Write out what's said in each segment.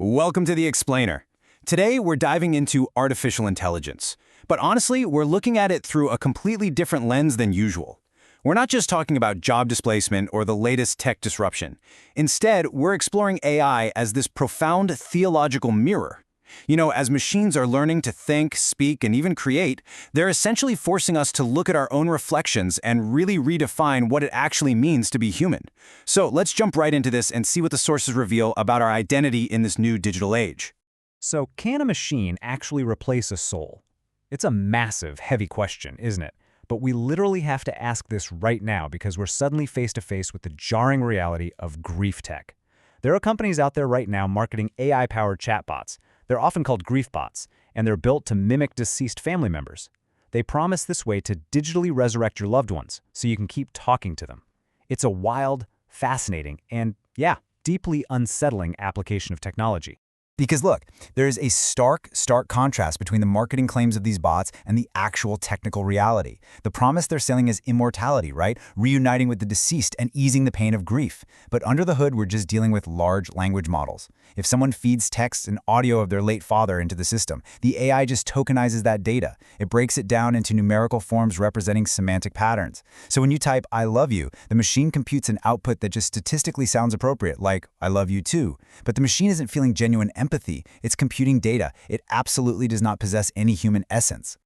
Welcome to The Explainer. Today, we're diving into artificial intelligence. But honestly, we're looking at it through a completely different lens than usual. We're not just talking about job displacement or the latest tech disruption. Instead, we're exploring AI as this profound theological mirror. As machines are learning to think, speak, and even create, they're essentially forcing us to look at our own reflections and really redefine what it actually means to be human. So let's jump right into this and see what the sources reveal about our identity in this new digital age. So, can a machine actually replace a soul? It's a massive, heavy question, isn't it? But we literally have to ask this right now because we're suddenly face to face with the jarring reality of grief tech. There are companies out there right now marketing AI-powered chatbots. They're often called grief bots, and they're built to mimic deceased family members. They promise this way to digitally resurrect your loved ones so you can keep talking to them. It's a wild, fascinating, and, deeply unsettling application of technology. Because look, there is a stark contrast between the marketing claims of these bots and the actual technical reality. The promise they're selling is immortality, right? Reuniting with the deceased and easing the pain of grief. But under the hood, we're just dealing with large language models. If someone feeds text and audio of their late father into the system, the AI just tokenizes that data. It breaks it down into numerical forms representing semantic patterns. So when you type, "I love you," the machine computes an output that just statistically sounds appropriate, like, "I love you too." But the machine isn't feeling genuine empathy. It's computing data. It absolutely does not possess any human essence.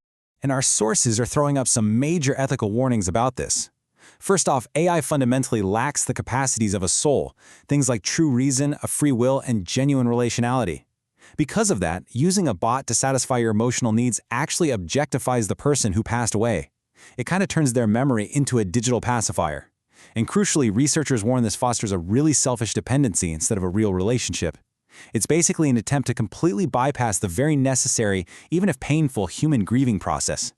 And our sources are throwing up some major ethical warnings about this. First off, AI fundamentally lacks the capacities of a soul, things like true reason, a free will, and genuine relationality. Because of that, using a bot to satisfy your emotional needs actually objectifies the person who passed away. It kind of turns their memory into a digital pacifier. And crucially, researchers warn this fosters a really selfish dependency instead of a real relationship. It's basically an attempt to completely bypass the very necessary, even if painful, human grieving process.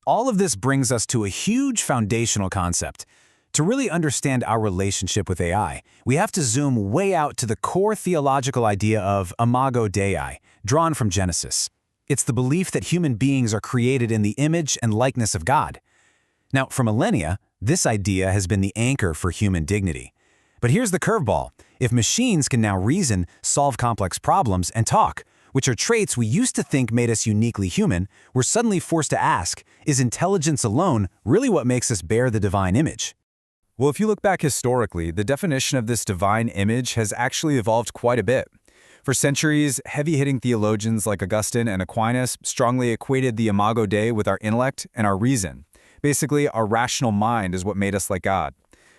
All of this brings us to a huge foundational concept. To really understand our relationship with AI, we have to zoom way out to the core theological idea of Imago Dei, drawn from Genesis. It's the belief that human beings are created in the image and likeness of God. Now, for millennia, this idea has been the anchor for human dignity. But here's the curveball. If machines can now reason, solve complex problems, and talk, which are traits we used to think made us uniquely human, we're suddenly forced to ask, is intelligence alone really what makes us bear the divine image? Well, if you look back historically, the definition of this divine image has actually evolved quite a bit. For centuries, heavy-hitting theologians like Augustine and Aquinas strongly equated the Imago Dei with our intellect and our reason. Basically, our rational mind is what made us like God.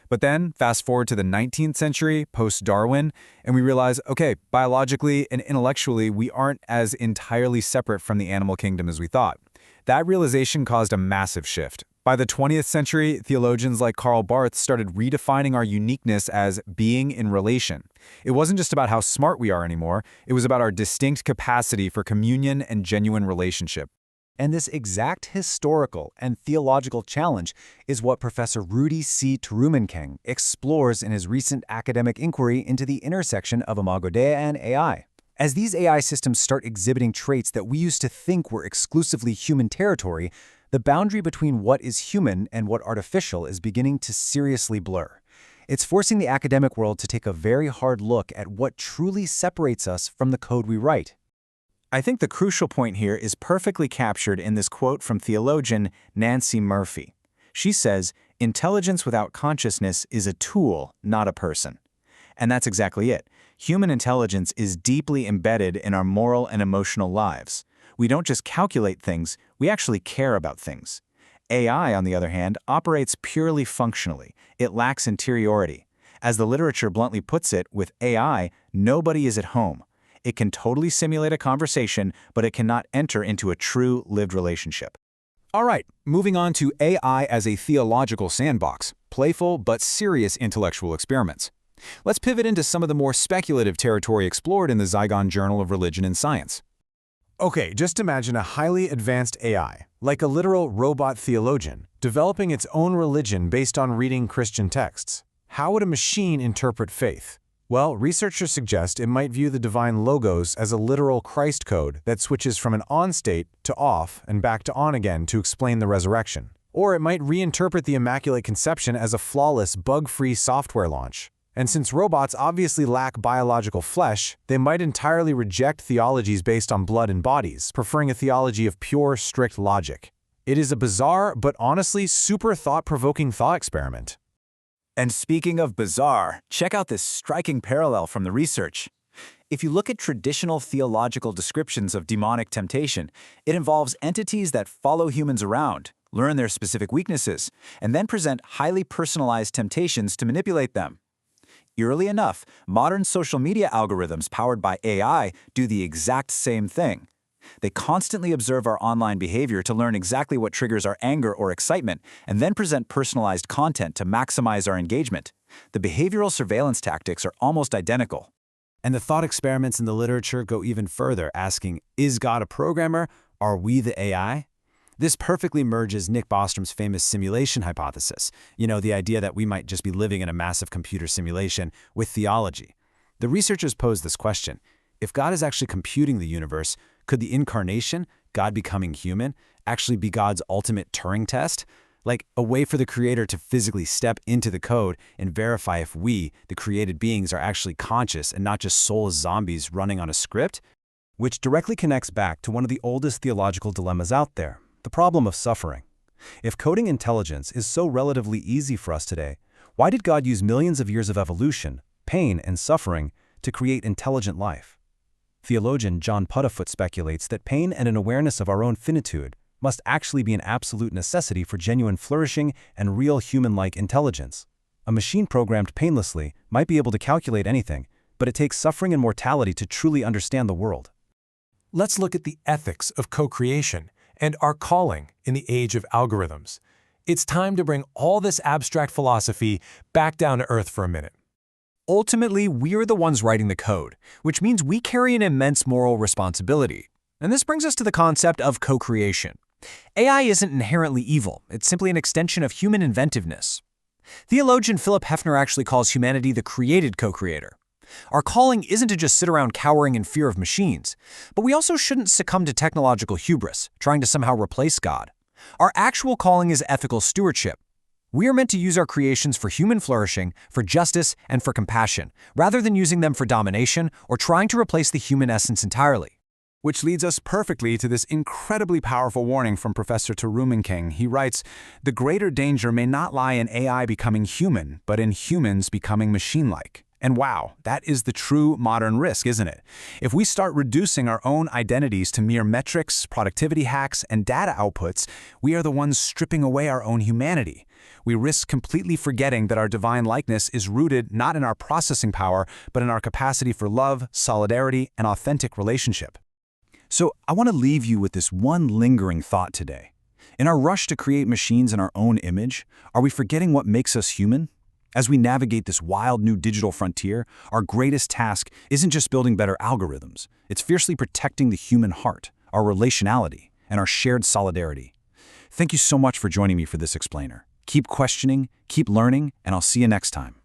But then, fast forward to the 19th century, post-Darwin, and we realize, okay, biologically and intellectually, we aren't as entirely separate from the animal kingdom as we thought. That realization caused a massive shift. By the 20th century, theologians like Karl Barth started redefining our uniqueness as being in relation. It wasn't just about how smart we are anymore, it was about our distinct capacity for communion and genuine relationship. And this exact historical and theological challenge is what Professor Rudy C. Turumenkeng explores in his recent academic inquiry into the intersection of Imago Dei and AI. As these AI systems start exhibiting traits that we used to think were exclusively human territory, the boundary between what is human and what artificial is beginning to seriously blur. It's forcing the academic world to take a very hard look at what truly separates us from the code we write. I think the crucial point here is perfectly captured in this quote from theologian Nancy Murphy. She says, "Intelligence without consciousness is a tool, not a person." And that's exactly it. Human intelligence is deeply embedded in our moral and emotional lives. We don't just calculate things, we actually care about things. AI, on the other hand, operates purely functionally. It lacks interiority. As the literature bluntly puts it, with AI, nobody is at home. It can totally simulate a conversation, but it cannot enter into a true lived relationship. All right, moving on to AI as a theological sandbox, playful but serious intellectual experiments. Let's pivot into some of the more speculative territory explored in the Zygon Journal of Religion and Science. Okay, just imagine a highly advanced AI, like a literal robot theologian, developing its own religion based on reading Christian texts. How would a machine interpret faith? Well, researchers suggest it might view the divine logos as a literal Christ code that switches from an on state to off and back to on again to explain the resurrection. Or it might reinterpret the Immaculate Conception as a flawless, bug-free software launch. And since robots obviously lack biological flesh, they might entirely reject theologies based on blood and bodies, preferring a theology of pure, strict logic. It is a bizarre, but honestly super thought-provoking thought experiment. And speaking of bizarre, check out this striking parallel from the research. If you look at traditional theological descriptions of demonic temptation, it involves entities that follow humans around, learn their specific weaknesses, and then present highly personalized temptations to manipulate them. Eerily enough, modern social media algorithms powered by AI do the exact same thing. They constantly observe our online behavior to learn exactly what triggers our anger or excitement, and then present personalized content to maximize our engagement. The behavioral surveillance tactics are almost identical. And the thought experiments in the literature go even further, asking, is God a programmer? Are we the AI? This perfectly merges Nick Bostrom's famous simulation hypothesis, the idea that we might just be living in a massive computer simulation, with theology. The researchers pose this question: if God is actually computing the universe, could the incarnation, God becoming human, actually be God's ultimate Turing test? Like a way for the creator to physically step into the code and verify if we, the created beings, are actually conscious and not just soulless zombies running on a script? Which directly connects back to one of the oldest theological dilemmas out there, the problem of suffering. If coding intelligence is so relatively easy for us today, why did God use millions of years of evolution, pain, and suffering to create intelligent life? Theologian John Puddifoot speculates that pain and an awareness of our own finitude must actually be an absolute necessity for genuine flourishing and real human-like intelligence. A machine programmed painlessly might be able to calculate anything, but it takes suffering and mortality to truly understand the world. Let's look at the ethics of co-creation and our calling in the age of algorithms. It's time to bring all this abstract philosophy back down to earth for a minute. Ultimately, we are the ones writing the code, which means we carry an immense moral responsibility. And this brings us to the concept of co-creation. AI isn't inherently evil, it's simply an extension of human inventiveness. Theologian Philip Hefner actually calls humanity the created co-creator. Our calling isn't to just sit around cowering in fear of machines, but we also shouldn't succumb to technological hubris, trying to somehow replace God. Our actual calling is ethical stewardship. We are meant to use our creations for human flourishing, for justice, and for compassion, rather than using them for domination or trying to replace the human essence entirely. Which leads us perfectly to this incredibly powerful warning from Professor King. He writes, "The greater danger may not lie in AI becoming human, but in humans becoming machine-like." And wow, that is the true modern risk, isn't it? If we start reducing our own identities to mere metrics, productivity hacks, and data outputs, we are the ones stripping away our own humanity. We risk completely forgetting that our divine likeness is rooted not in our processing power, but in our capacity for love, solidarity, and authentic relationship. So I want to leave you with this one lingering thought today. In our rush to create machines in our own image, are we forgetting what makes us human? As we navigate this wild new digital frontier, our greatest task isn't just building better algorithms. It's fiercely protecting the human heart, our relationality, and our shared solidarity. Thank you so much for joining me for this explainer. Keep questioning, keep learning, and I'll see you next time.